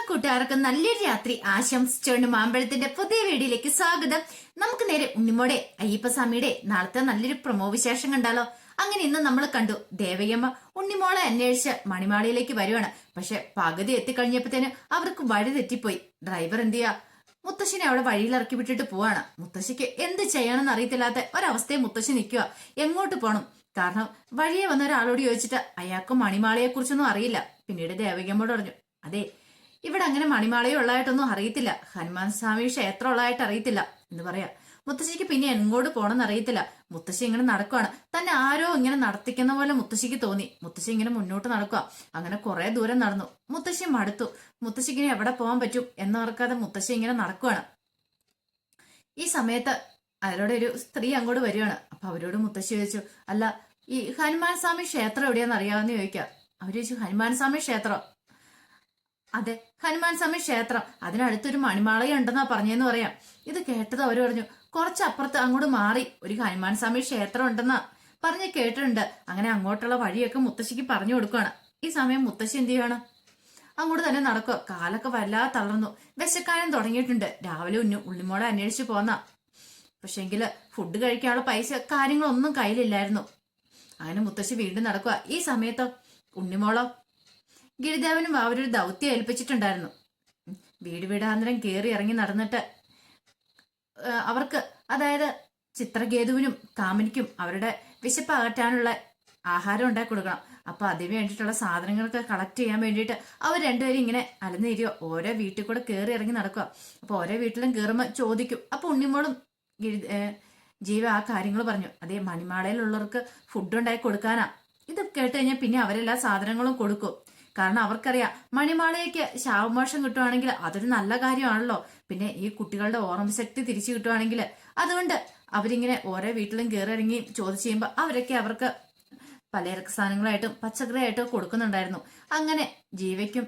കൂട്ടുകാർക്ക് നല്ലൊരു രാത്രി ആശംസിച്ചുകൊണ്ട് മാമ്പഴത്തിന്റെ പുതിയ വീഡിയോയിലേക്ക് സ്വാഗതം. നമുക്ക് നേരെ ഉണ്ണിമോടെ അയ്യപ്പസ്വാമിയുടെ നാളത്തെ നല്ലൊരു പ്രൊമോ വിശേഷം കണ്ടാലോ. അങ്ങനെ ഇന്ന് നമ്മൾ കണ്ടു ദേവയമ്മ ഉണ്ണിമോളെ അന്വേഷിച്ച് മണിമാളിയിലേക്ക് വരുവാണ്. പക്ഷെ പകുതി എത്തിക്കഴിഞ്ഞപ്പോഴത്തേന് അവർക്ക് വഴി തെറ്റിപ്പോയി. ഡ്രൈവർ എന്ത് ചെയ്യാ, മുത്തശ്ശിനെ അവിടെ വഴിയിൽ ഇറക്കി വിട്ടിട്ട് പോവാണ്. മുത്തശ്ശിക്ക് എന്ത് ചെയ്യണമെന്ന് അറിയത്തില്ലാത്ത ഒരവസ്ഥയെ മുത്തശ്ശി നിൽക്കുക. എങ്ങോട്ട് പോണം? കാരണം വഴിയെ വന്ന ഒരാളോട് ചോദിച്ചിട്ട് അയാൾക്ക് മണിമാളിയെ കുറിച്ചൊന്നും അറിയില്ല. പിന്നീട് ദേവകിയമ്മോട് പറഞ്ഞു, അതെ ഇവിടെ അങ്ങനെ മണിമാളയും ഉള്ളതായിട്ടൊന്നും അറിയത്തില്ല, ഹനുമാൻ സ്വാമി ക്ഷേത്രം ഉള്ളതായിട്ട് അറിയത്തില്ല എന്ന് പറയാ. മുത്തശ്ശിക്ക് പിന്നെ എങ്ങോട്ട് പോണെന്ന് അറിയത്തില്ല. മുത്തശ്ശി ഇങ്ങനെ നടക്കുവാണ്. തന്നെ ആരോ ഇങ്ങനെ നടത്തിക്കുന്ന പോലെ മുത്തശ്ശിക്ക് തോന്നി. മുത്തശ്ശി ഇങ്ങനെ മുന്നോട്ട് നടക്കുക. അങ്ങനെ കുറെ ദൂരം നടന്നു. മുത്തശ്ശി മടുത്തു. മുത്തശ്ശിക്ക് ഇനി എവിടെ പോകാൻ പറ്റും എന്നോർക്കാതെ മുത്തശ്ശി ഇങ്ങനെ നടക്കുവാണ്. ഈ സമയത്ത് അവരോട് ഒരു സ്ത്രീ അങ്ങോട്ട് വരികയാണ്. അപ്പൊ അവരോട് മുത്തശ്ശി ചോദിച്ചു, അല്ല ഈ ഹനുമാൻ സ്വാമി ക്ഷേത്രം എവിടെയാന്ന് അറിയാമെന്ന് ചോദിക്കാം. അവര് ചോദിച്ചു, ഹനുമാൻ സ്വാമി ക്ഷേത്രം? അതെ, ഹനുമാൻ സ്വാമി ക്ഷേത്രം, അതിനടുത്തൊരു മണിമാളയ ഉണ്ടെന്നാ പറഞ്ഞെന്ന് പറയാം. ഇത് കേട്ടത് അവര് പറഞ്ഞു, കുറച്ചപ്പുറത്ത് അങ്ങോട്ട് മാറി ഒരു ഹനുമാൻ സ്വാമി ക്ഷേത്രം ഉണ്ടെന്നാ പറഞ്ഞ് കേട്ടിട്ടുണ്ട്. അങ്ങനെ അങ്ങോട്ടുള്ള വഴിയൊക്കെ മുത്തശ്ശിക്ക് പറഞ്ഞു കൊടുക്കുകയാണ്. ഈ സമയം മുത്തശ്ശി എന്ത് ചെയ്യാണ്, അങ്ങോട്ട് തന്നെ നടക്കുക. കാലൊക്കെ വല്ലാതെ തളർന്നു. വിശക്കാനും തുടങ്ങിയിട്ടുണ്ട്. രാവിലെ ഉണ്ണിമോളെ അന്വേഷിച്ച് പോന്ന, പക്ഷെങ്കില് ഫുഡ് കഴിക്കാനുള്ള പൈസ കാര്യങ്ങളൊന്നും കയ്യിലില്ലായിരുന്നു. അങ്ങനെ മുത്തശ്ശി വീണ്ടും നടക്കുക. ഈ സമയത്ത് ഉണ്ണിമോളോ ഗിരിദേവനും അവരൊരു ദൗത്യം ഏൽപ്പിച്ചിട്ടുണ്ടായിരുന്നു. വീട് വീടാന്തരം കയറി ഇറങ്ങി നടന്നിട്ട് അവർക്ക്, അതായത് ചിത്രകേതുവിനും കാമിനിക്കും അവരുടെ വിശപ്പ് അകറ്റാനുള്ള ആഹാരം ഉണ്ടാക്കി കൊടുക്കണം. അപ്പൊ അതിന് വേണ്ടിയിട്ടുള്ള സാധനങ്ങളൊക്കെ കളക്ട് ചെയ്യാൻ വേണ്ടിയിട്ട് അവർ രണ്ടുപേരും ഇങ്ങനെ അലന്നിരിയോ ഓരോ വീട്ടിൽ കൂടെ കയറി ഇറങ്ങി നടക്കുക. അപ്പൊ ഓരോ വീട്ടിലും കയറുമ്പോൾ ചോദിക്കും. അപ്പൊ ഉണ്ണിമോളും ജീവ ആ കാര്യങ്ങൾ പറഞ്ഞു. അതേ മണിമാളയിലുള്ളവർക്ക് ഫുഡ് ഉണ്ടാക്കി കൊടുക്കാനാ. ഇത് കേട്ട് കഴിഞ്ഞാൽ പിന്നെ അവരെല്ലാ സാധനങ്ങളും കൊടുക്കും. കാരണം അവർക്കറിയാം മണിമാളയ്ക്ക് ശാവമോഷം കിട്ടുവാണെങ്കിൽ അതൊരു നല്ല കാര്യമാണല്ലോ. പിന്നെ ഈ കുട്ടികളുടെ ഓർമ്മശക്തി തിരിച്ചു കിട്ടുവാണെങ്കിൽ, അതുകൊണ്ട് അവരിങ്ങനെ ഓരോ വീട്ടിലും കയറി ഇറങ്ങി ചോദിച്ചു ചെയ്യുമ്പോൾ അവരൊക്കെ അവർക്ക് പലചരക്ക് സാധനങ്ങളായിട്ടും പച്ചക്കറിയായിട്ടും കൊടുക്കുന്നുണ്ടായിരുന്നു. അങ്ങനെ ജീവയ്ക്കും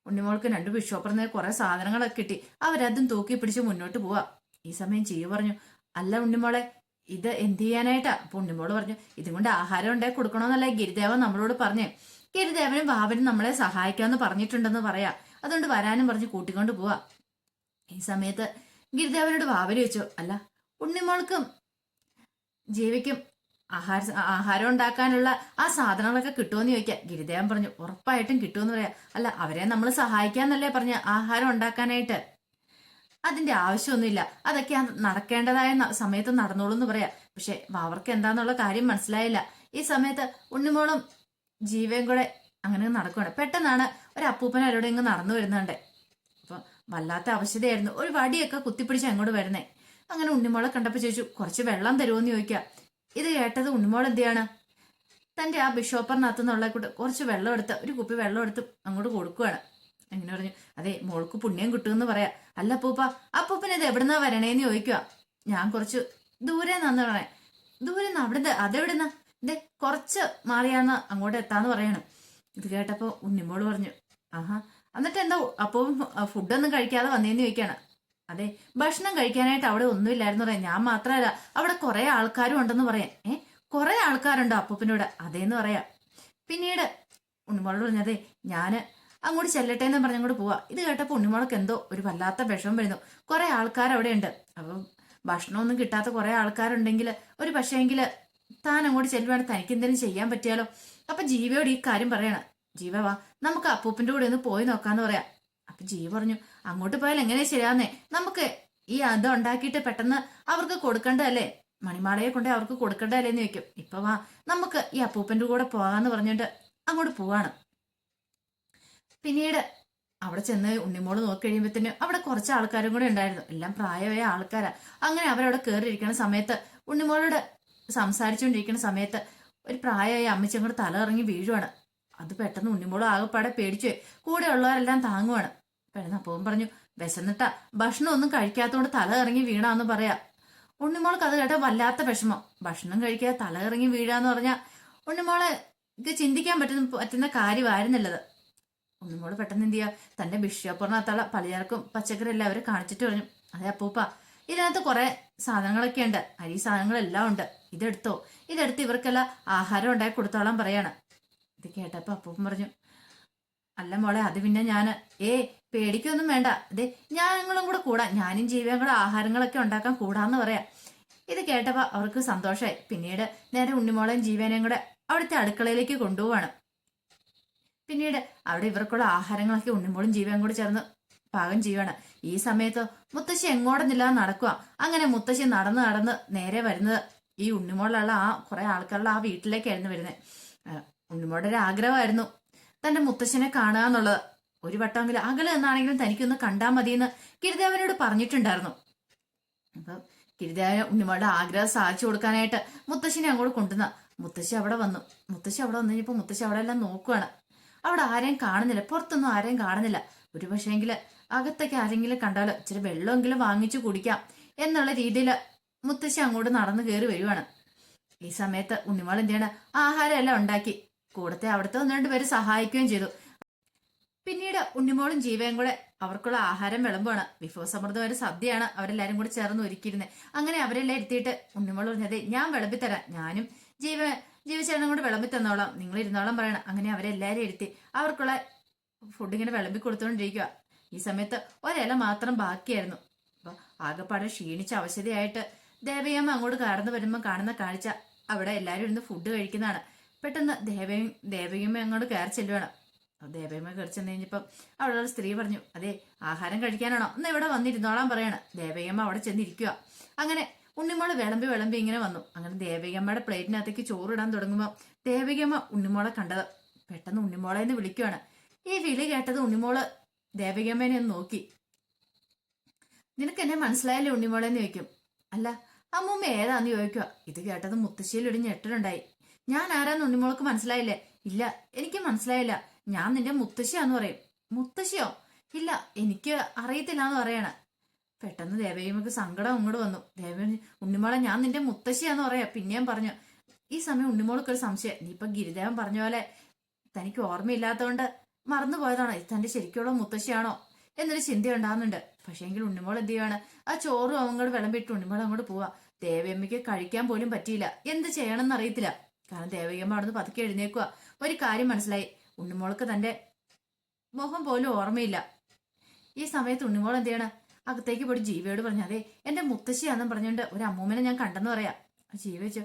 ഉണ്ണിമോൾക്കും രണ്ട് ബിഷോപ്പറിന് കുറെ സാധനങ്ങളൊക്കെ കിട്ടി. അവരതും തൂക്കി പിടിച്ച് മുന്നോട്ട് പോവാ. ഈ സമയം ജീവ പറഞ്ഞു, അല്ല ഉണ്ണിമോളെ ഇത് എന്ത് ചെയ്യാനായിട്ടാ? അപ്പൊ ഉണ്ണിമോള് പറഞ്ഞു, ഇതും കൊണ്ട് ആഹാരം ഉണ്ടാക്കി കൊടുക്കണമെന്നല്ല ഗിരിദേവൻ നമ്മളോട് പറഞ്ഞേ. ഗിരിദേവനും ഭാവനും നമ്മളെ സഹായിക്കാമെന്ന് പറഞ്ഞിട്ടുണ്ടെന്ന് പറയാ. അതുകൊണ്ട് വരാനും പറഞ്ഞ് കൂട്ടിക്കൊണ്ട് പോവാ. ഈ സമയത്ത് ഗിരിദേവനോട് ഭാവന് വെച്ചു, അല്ല ഉണ്ണിമോൾക്കും ജീവിക്കും ആഹാരം ഉണ്ടാക്കാനുള്ള ആ സാധനങ്ങളൊക്കെ കിട്ടുമെന്ന് ചോദിക്കാം. ഗിരിദേവൻ പറഞ്ഞു, ഉറപ്പായിട്ടും കിട്ടുമെന്ന് പറയാം. അല്ല അവരെ നമ്മൾ സഹായിക്കാന്നല്ലേ പറഞ്ഞ ആഹാരം ഉണ്ടാക്കാനായിട്ട്? അതിന്റെ ആവശ്യമൊന്നുമില്ല, അതൊക്കെ നടക്കേണ്ടതായ സമയത്ത് നടന്നോളൂ എന്ന് പറയാം. പക്ഷെ അവർക്ക് എന്താന്നുള്ള കാര്യം മനസ്സിലായില്ല. ഈ സമയത്ത് ഉണ്ണിമോളും ജീവയും കൂടെ അങ്ങനെ നടക്കുകയാണ്. പെട്ടെന്നാണ് ഒരു അപ്പൂപ്പൻ അവരോട് ഇങ്ങ് നടന്നു വരുന്നുണ്ട്. അപ്പൊ വല്ലാത്ത അവശതയായിരുന്നു. ഒരു വടിയൊക്കെ കുത്തിപ്പിടിച്ച് അങ്ങോട്ട് വരുന്നേ. അങ്ങനെ ഉണ്ണിമോളെ കണ്ടപ്പോ ചോദിച്ചു, കുറച്ച് വെള്ളം തരുമോന്ന് ചോദിക്കാം. ഇത് കേട്ടത് ഉണ്ണിമോൾ എന്ത് ചെയ്യാണ്, തന്റെ ആ ബിഷോപ്പറിനകത്തു നിന്നുള്ള കുറച്ച് വെള്ളം എടുത്ത്, ഒരു കുപ്പി വെള്ളം എടുത്ത് അങ്ങോട്ട് കൊടുക്കുകയാണ്. അങ്ങനെ പറഞ്ഞു, അതെ മോൾക്ക് പുണ്യം കിട്ടുമെന്ന് പറയാം. അല്ല അപ്പൂപ്പ, അപ്പൂപ്പൻ ഇത് എവിടുന്നാ വരണേന്ന് ചോദിക്കുക. ഞാൻ കുറച്ച് ദൂരെ നിന്ന് പറയാം. ദൂരെ നിന്ന് അവിടുന്ന് അതെവിടുന്ന? ഇതേ കുറച്ച് മാറിയാന്ന് അങ്ങോട്ട് എത്താന്ന് പറയണം. ഇത് കേട്ടപ്പോ ഉണ്ണിമോള് പറഞ്ഞു, ആഹാ എന്നിട്ട് എന്താ അപ്പോ ഫുഡൊന്നും കഴിക്കാതെ വന്നേന്ന് ചോദിക്കാണ്. അതെ ഭക്ഷണം കഴിക്കാനായിട്ട് അവിടെ ഒന്നുമില്ലായിരുന്നു പറയാം. ഞാൻ മാത്രമല്ല അവിടെ കുറെ ആൾക്കാരും ഉണ്ടെന്ന് പറയാം. കുറെ ആൾക്കാരുണ്ടോ അപ്പൂപ്പനോട്? അതേന്ന് പറയാം. പിന്നീട് ഉണ്ണിമോളോട് പറഞ്ഞതേ ഞാന് അങ്ങോട്ട് ചെല്ലട്ടെ എന്ന് പറഞ്ഞങ്ങോട്ട് പോവാ. ഇത് കേട്ടപ്പോ ഉണ്ണിമോൾക്ക് എന്തോ ഒരു വല്ലാത്ത വിഷമം വരുന്നു. കുറെ ആൾക്കാർ അവിടെ ഉണ്ട്. അപ്പം ഭക്ഷണമൊന്നും കിട്ടാത്ത കുറെ ആൾക്കാരുണ്ടെങ്കിൽ ഒരു പക്ഷേങ്കില് താൻ അങ്ങോട്ട് ചെല്ലുവാണെങ്കിൽ തനിക്ക് എന്തെങ്കിലും ചെയ്യാൻ പറ്റിയാലോ. അപ്പൊ ജീവയോട് ഈ കാര്യം പറയണം. ജീവ വാ നമുക്ക് അപ്പൂപ്പന്റെ കൂടെ ഒന്ന് പോയി നോക്കാന്ന് പറയാം. അപ്പൊ ജീവ പറഞ്ഞു, അങ്ങോട്ട് പോയാൽ എങ്ങനെ ശരിയാന്നേ, നമുക്ക് ഈ അത് ഉണ്ടാക്കിയിട്ട് പെട്ടെന്ന് അവർക്ക് കൊടുക്കണ്ടല്ലേ, മണിമാളയെ കൊണ്ട് അവർക്ക് കൊടുക്കണ്ടല്ലേന്ന് ചോദിക്കും. ഇപ്പൊ വാ നമുക്ക് ഈ അപ്പൂപ്പന്റെ കൂടെ പോകാന്ന് പറഞ്ഞിട്ട് അങ്ങോട്ട് പോവാണ്. പിന്നീട് അവിടെ ചെന്ന് ഉണ്ണിമോള് നോക്കി കഴിയുമ്പോഴത്തേനും അവിടെ കുറച്ച് ആൾക്കാരും കൂടെ ഉണ്ടായിരുന്നു. എല്ലാം പ്രായമായ ആൾക്കാരാ. അങ്ങനെ അവരവിടെ കയറിയിരിക്കുന്ന സമയത്ത് ഉണ്ണിമോളോട് സംസാരിച്ചുകൊണ്ടിരിക്കുന്ന സമയത്ത് ഒരു പ്രായമായ അമ്മച്ചി അങ്ങോട്ട് തല ഇറങ്ങി വീഴുവാണ്. അത് പെട്ടെന്ന് ഉണ്ണിമോള് ആകെപ്പാടെ പേടിച്ചു. കൂടെ ഉള്ളവരെല്ലാം താങ്ങുവാണ്. പെട്ടെന്ന് അപ്പം പറഞ്ഞു, വിശന്നിട്ടാ ഭക്ഷണം ഒന്നും കഴിക്കാത്തതുകൊണ്ട് തല ഇറങ്ങി വീണാന്ന് പറയാ. ഉണ്ണിമോൾക്ക് അത് കേട്ടാ വല്ലാത്ത വിഷമം. ഭക്ഷണം കഴിക്കാതെ തല ഇറങ്ങി വീഴാന്ന് പറഞ്ഞാൽ ഉണ്ണിമോളെ ചിന്തിക്കാൻ പറ്റുന്ന കാര്യമായിരുന്നില്ലത്. ഉണ്ണിമോള് പെട്ടെന്ന് എന്ത് ചെയ്യാ, തന്റെ ബിഷപ്പറിനകത്തുള്ള പലചരക്കും പച്ചക്കറി എല്ലാം അവരെ കാണിച്ചിട്ട് പറഞ്ഞു, അതെ അപ്പൂപ്പ ഇതിനകത്ത് കുറെ സാധനങ്ങളൊക്കെ ഉണ്ട്, അരി സാധനങ്ങളെല്ലാം ഉണ്ട്, ഇതെടുത്തോ, ഇതെടുത്ത് ഇവർക്കെല്ലാം ആഹാരം ഉണ്ടാക്കി കൊടുത്തോളാൻ പറയാണ്. ഇത് കേട്ടപ്പോ അപ്പൂപ്പൻ പറഞ്ഞു, അല്ല മോളെ, അത് പിന്നെ ഞാന് പേടിക്കൊന്നും വേണ്ട. അതെ, ഞങ്ങളും കൂടെ കൂടാ, ഞാനും ജീവയും കൂടെ ആഹാരങ്ങളൊക്കെ ഉണ്ടാക്കാൻ കൂടാന്ന് പറയാം. ഇത് കേട്ടപ്പോ അവർക്ക് സന്തോഷമായി. പിന്നീട് നേരെ ഉണ്ണിമോളെയും ജീവനെയും കൂടെ അവിടുത്തെ അടുക്കളയിലേക്ക് കൊണ്ടുപോവാണ്. പിന്നീട് അവിടെ ഇവർക്കുള്ള ആഹാരങ്ങളൊക്കെ ഉണ്ണിമോളും ജീവയും കൂടെ ചേർന്ന് പാകം ചെയ്യുവാണ്. ഈ സമയത്ത് മുത്തശ്ശി എങ്ങോട്ടെന്നില്ലാതെ നടക്കുക. അങ്ങനെ മുത്തശ്ശി നടന്ന് നടന്ന് നേരെ വരുന്നത് ഈ ഉണ്ണിമോളുള്ള ആ കുറെ ആൾക്കാരുള്ള ആ വീട്ടിലേക്കായിരുന്നു വരുന്നത്. ഉണ്ണിമോളുടെ ഒരു ആഗ്രഹമായിരുന്നു തന്റെ മുത്തശ്ശനെ കാണുക എന്നുള്ളത്. ഒരു വട്ടമെങ്കിലും അകലെ നിന്നാണെങ്കിലും തനിക്കൊന്ന് കണ്ടാൽ മതിയെന്ന് ഗിരിദേവനോട് പറഞ്ഞിട്ടുണ്ടായിരുന്നു. അപ്പൊ ഗിരിദേവന് ഉണ്ണിമോളുടെ ആഗ്രഹം സാധിച്ചു കൊടുക്കാനായിട്ട് മുത്തശ്ശിനെ അങ്ങോട്ട് കൊണ്ടുവന്ന മുത്തശ്ശി അവിടെ വന്നു. മുത്തശ്ശി അവിടെ വന്നു കഴിഞ്ഞപ്പോ മുത്തശ്ശി അവിടെ എല്ലാം നോക്കുവാണ്. അവിടെ ആരെയും കാണുന്നില്ല, പുറത്തൊന്നും ആരെയും കാണുന്നില്ല. ഒരു പക്ഷേങ്കില് അകത്തൊക്കെ ആരെങ്കിലും കണ്ടാലോ ഇച്ചിരി വെള്ളമെങ്കിലും വാങ്ങിച്ചു കുടിക്കാം എന്നുള്ള രീതിയിൽ മുത്തശ്ശി അങ്ങോട്ട് നടന്നു കയറി വരുവാണ്. ഈ സമയത്ത് ഉണ്ണിമോൾ എന്ത് ചെയ്യണം, ആഹാരം എല്ലാം ഉണ്ടാക്കി കൂടത്തെ അവിടുത്തെ ഒന്ന് രണ്ട് പേര് സഹായിക്കുകയും ചെയ്തു. പിന്നീട് ഉണ്ണിമോളും ജീവയും കൂടെ അവർക്കുള്ള ആഹാരം വിളമ്പാണ്. വിഭവസമൃദ്ധമായ ഒരു സദ്യയാണ് അവരെല്ലാരും കൂടെ ചേർന്ന് ഒരുക്കിയിരുന്നത്. അങ്ങനെ അവരെല്ലാം ഇരുത്തിയിട്ട് ഉണ്ണിമോൾ പറഞ്ഞത്, ഞാൻ വിളമ്പിത്തരാം, ഞാനും ജീവചേട്ടനും കൂടെ വിളമ്പി തന്നോളാം, നിങ്ങൾ ഇരുന്നോളം പറയണം. അങ്ങനെ അവരെല്ലാരും ഇരുത്തി അവർക്കുള്ള ഫുഡ് ഇങ്ങനെ വിളമ്പി കൊടുത്തോണ്ടിരിക്കുക. ഈ സമയത്ത് ഒരില മാത്രം ബാക്കിയായിരുന്നു. അപ്പൊ ആകെപ്പാടെ ക്ഷീണിച്ച അവശതയായിട്ട് ദേവയമ്മ അങ്ങോട്ട് കടന്നു വരുമ്പോൾ കാണുന്ന കാഴ്ച അവിടെ എല്ലാരും ഇരുന്ന് ഫുഡ് കഴിക്കുന്നതാണ്. പെട്ടെന്ന് ദേവയമ്മ അങ്ങോട്ട് കയറി ചെല്ലുവാണ്. ദേവയമ്മ കയറി ചെന്ന് കഴിഞ്ഞപ്പം അവിടെയുള്ള സ്ത്രീ പറഞ്ഞു, അതെ ആഹാരം കഴിക്കാനാണോ, ഒന്ന് ഇവിടെ വന്നിരുന്നോളാൻ പറയാണ്. ദേവയമ്മ അവിടെ ചെന്നിരിക്കുക. അങ്ങനെ ഉണ്ണിമോള് വിളമ്പി ഇങ്ങനെ വന്നു. അങ്ങനെ ദേവകിയമ്മയുടെ പ്ലേറ്റിനകത്തേക്ക് ചോറിടാൻ തുടങ്ങുമ്പോൾ ദേവകിയമ്മ ഉണ്ണിമോളെ കണ്ടത്. പെട്ടെന്ന് ഉണ്ണിമോളെ എന്ന് വിളിക്കുവാണ്. ഈ വിളി കേട്ടത് ഉണ്ണിമോള് ദേവകിയമ്മേനെ ഒന്ന് നോക്കി. നിനക്ക് എന്നെ മനസ്സിലായല്ലേ ഉണ്ണിമോളെ എന്ന് ചോദിക്കും. അല്ല അമ്മൂമ്മ ഏതാന്ന് ചോദിക്കുക. ഇത് കേട്ടത് മുത്തശ്ശിയിൽ ഒരു ഞെട്ടലുണ്ടായി. ഞാൻ ആരാന്ന് ഉണ്ണിമോൾക്ക് മനസ്സിലായില്ലേ? ഇല്ല, എനിക്ക് മനസ്സിലായില്ല, ഞാൻ നിന്റെ മുത്തശ്ശിയാന്ന് പറയും. മുത്തശ്ശിയോ? ഇല്ല, എനിക്ക് അറിയത്തില്ല എന്ന് പറയണ. പെട്ടെന്ന് ദേവകിയമ്മക്ക് സങ്കടം അങ്ങോട്ട് വന്നു. ഉണ്ണിമോളെ ഞാൻ നിന്റെ മുത്തശ്ശിയാന്ന് പറയാ. പിന്നെയും പറഞ്ഞു. ഈ സമയം ഉണ്ണിമോൾക്ക് ഒരു സംശയം, നീ ഇപ്പൊ ഗിരിദേവൻ പറഞ്ഞ പോലെ തനിക്ക് ഓർമ്മയില്ലാത്തതുകൊണ്ട് മറന്നു പോയതാണോ, ഇത് തന്റെ ശരിക്കുള്ള മുത്തശ്ശിയാണോ എന്നൊരു ചിന്ത ഉണ്ടാകുന്നുണ്ട്. പക്ഷേങ്കിൽ ഉണ്ണിമോൾ എന്ത് ചെയ്യുവാണ്, ആ ചോറും അങ്ങോട്ട് വിളമ്പിട്ട് ഉണ്ണിമോൾ അങ്ങോട്ട് പോവാ. ദേവയമ്മയ്ക്ക് കഴിക്കാൻ പോലും പറ്റിയില്ല, എന്ത് ചെയ്യണമെന്ന് അറിയത്തില്ല. കാരണം ദേവയമ്മ അവിടുന്ന് പതുക്കെ എഴുന്നേക്കുക. ഒരു കാര്യം മനസ്സിലായി, ഉണ്ണിമോൾക്ക് തന്റെ മുഖം പോലും ഓർമ്മയില്ല. ഈ സമയത്ത് ഉണ്ണിമോൾ എന്ത് ചെയ്യണം, അകത്തേക്ക് പോയി ജീവയോട് പറഞ്ഞു, അതെ എന്റെ മുത്തശ്ശിയാന്നും പറഞ്ഞുകൊണ്ട് ഒരു അമ്മൂമ്മനെ ഞാൻ കണ്ടെന്ന് പറയാം. ജീവ വെച്ചു,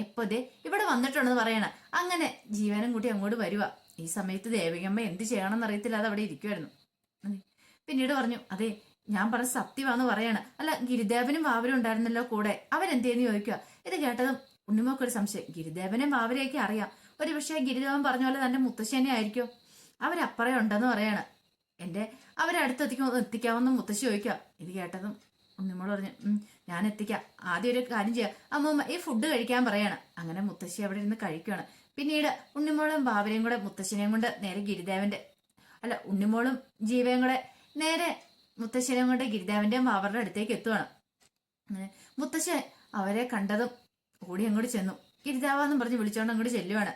എപ്പോ ദേ ഇവിടെ വന്നിട്ടുണ്ടെന്ന് പറയണ. അങ്ങനെ ജീവനും കൂട്ടി അങ്ങോട്ട് വരുക. ഈ സമയത്ത് ദേവികമ്മ എന്ത് ചെയ്യണമെന്ന് അറിയത്തില്ല, അത് അവിടെ ഇരിക്കുമായിരുന്നു. പിന്നീട് പറഞ്ഞു, അതെ ഞാൻ പറഞ്ഞ സത്യമാന്ന് പറയാണ്. അല്ല ഗിരിദേവനും വാവരും ഉണ്ടായിരുന്നല്ലോ കൂടെ, അവരെന്തേന്ന് ചോദിക്കുക. ഇത് കേട്ടതും ഉണ്ണിമോക്കൊരു സംശയം, ഗിരിദേവനും വാവരെയൊക്കെ അറിയാം, ഒരു പക്ഷേ ഗിരിദേവൻ പറഞ്ഞ പോലെ തന്റെ മുത്തശ്ശി തന്നെ ആയിരിക്കും, അവരപ്പറേ ഉണ്ടെന്ന് പറയാണ്. അവരടുത്ത് എത്തിക്കാമെന്ന് മുത്തശ്ശി ചോദിക്കുക. ഇത് കേട്ടതും ഉണ്ണിമോൾ പറഞ്ഞു, ഞാൻ എത്തിക്കാം, ആദ്യം ഒരു കാര്യം ചെയ്യാം, അമ്മൂമ്മ ഈ ഫുഡ് കഴിക്കാൻ പറയാണ്. അങ്ങനെ മുത്തശ്ശി അവിടെ ഇരുന്ന് കഴിക്കുകയാണ്. പിന്നീട് ഉണ്ണിമോളും ബാബരയും കൂടെ മുത്തശ്ശിനെയും കൊണ്ട് നേരെ ഉണ്ണിമോളും ജീവയും കൂടെ നേരെ മുത്തശ്ശിനെയും കൊണ്ട് ഗിരിദേവന്റെയും ബാബറുടെ അടുത്തേക്ക് എത്തുവാണ്. മുത്തശ്ശി അവരെ കണ്ടതും ഓടി അങ്ങോട്ട് ചെന്നു. ഗിരിദേവാന്നും പറഞ്ഞ് വിളിച്ചോണ്ട് അങ്ങോട്ട് ചെല്ലുവാണ്.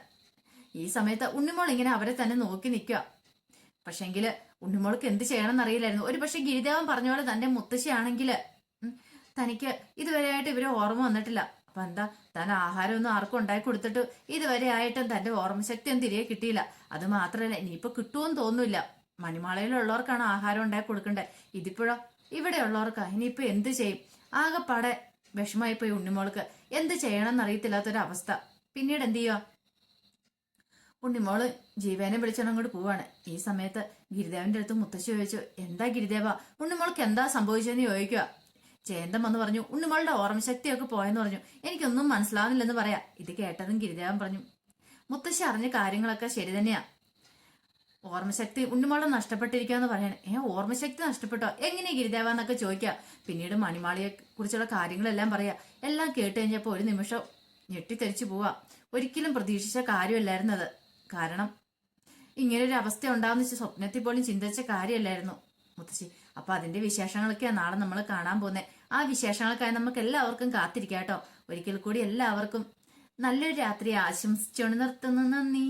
ഈ സമയത്ത് ഉണ്ണിമോൾ ഇങ്ങനെ അവരെ തന്നെ നോക്കി നിൽക്കുക. പക്ഷെങ്കില് ഉണ്ണിമോൾക്ക് എന്ത് ചെയ്യണമെന്ന് അറിയില്ലായിരുന്നു. ഒരു പക്ഷെ ഗിരിദേവൻ പറഞ്ഞ പോലെ തന്റെ മുത്തശ്ശിയാണെങ്കിൽ തനിക്ക് ഇതുവരെയായിട്ട് ഇവരെ ഓർമ്മ വന്നിട്ടില്ല. അപ്പൊ എന്താ, താൻ ആഹാരമൊന്നും ആർക്കും ഉണ്ടാക്കി കൊടുത്തിട്ട് ഇതുവരെ ആയിട്ടും തന്റെ ഓർമ്മശക്തി ഒന്നും തിരികെ കിട്ടിയില്ല. അത് മാത്രല്ല ഇനിയിപ്പൊ കിട്ടുമെന്ന് തോന്നുന്നില്ല. മണിമാളയിലുള്ളവർക്കാണ് ആഹാരം ഉണ്ടാക്കി കൊടുക്കണ്ടേ, ഇതിപ്പോഴോ ഇവിടെ ഉള്ളവർക്കാ. ഇനിയിപ്പൊ എന്ത് ചെയ്യും? ആകെപ്പാടെ വിഷമായി പോയി ഉണ്ണിമോൾക്ക്. എന്ത് ചെയ്യണമെന്ന് അറിയത്തില്ലാത്തൊരവസ്ഥ. പിന്നീട് എന്ത് ചെയ്യുക, ഉണ്ണിമോള് ജീവേനെ വിളിച്ചാൽ അങ്ങോട്ട് പോവാണ്. ഈ സമയത്ത് ഗിരിദേവന്റെ അടുത്ത് മുത്തശ്ശി ചോദിച്ചു, എന്താ ഗിരിദേവ, ഉണ്ണിമോൾക്ക് എന്താ സംഭവിച്ചതെന്ന് ചോദിക്കുക. ജയന്തം വന്ന് പറഞ്ഞു, ഉണ്ണിമോളുടെ ഓർമ്മശക്തിയൊക്കെ പോയെന്ന് പറഞ്ഞു, എനിക്കൊന്നും മനസ്സിലാവുന്നില്ലെന്ന് പറയാ. ഇത് കേട്ടതും ഗിരിദേവൻ പറഞ്ഞു, മുത്തശ്ശി അറിഞ്ഞ കാര്യങ്ങളൊക്കെ ശരി തന്നെയാ, ഓർമ്മശക്തി ഉണ്ണിമോളെ നഷ്ടപ്പെട്ടിരിക്കാന്ന് പറയണേ. ഓർമ്മശക്തി നഷ്ടപ്പെട്ടോ, എങ്ങനെയാ ഗിരിദേവ എന്നൊക്കെ ചോദിക്കുക. പിന്നീട് മണിമാളിയെ കുറിച്ചുള്ള കാര്യങ്ങളെല്ലാം പറയാ. എല്ലാം കേട്ട് കഴിഞ്ഞപ്പോ ഒരു നിമിഷം ഞെട്ടിത്തെറിച്ചു പോവാ. ഒരിക്കലും പ്രതീക്ഷിച്ച കാര്യമല്ലായിരുന്നത്. കാരണം ഇങ്ങനൊരു അവസ്ഥ ഉണ്ടാവുന്ന സ്വപ്നത്തിൽ പോലും ചിന്തിച്ച കാര്യമല്ലായിരുന്നു മുത്തശ്ശി. അപ്പൊ അതിന്റെ വിശേഷങ്ങളൊക്കെയാണ് നാളെ നമ്മൾ കാണാൻ പോകുന്നത്. ആ വിശേഷങ്ങൾക്കായി നമുക്ക് എല്ലാവർക്കും കാത്തിരിക്കാം കേട്ടോ. ഒരിക്കൽ കൂടി എല്ലാവർക്കും നല്ലൊരു രാത്രി ആശംസിച്ചുകൊണ്ട് നിർത്തുന്നു. നന്ദി.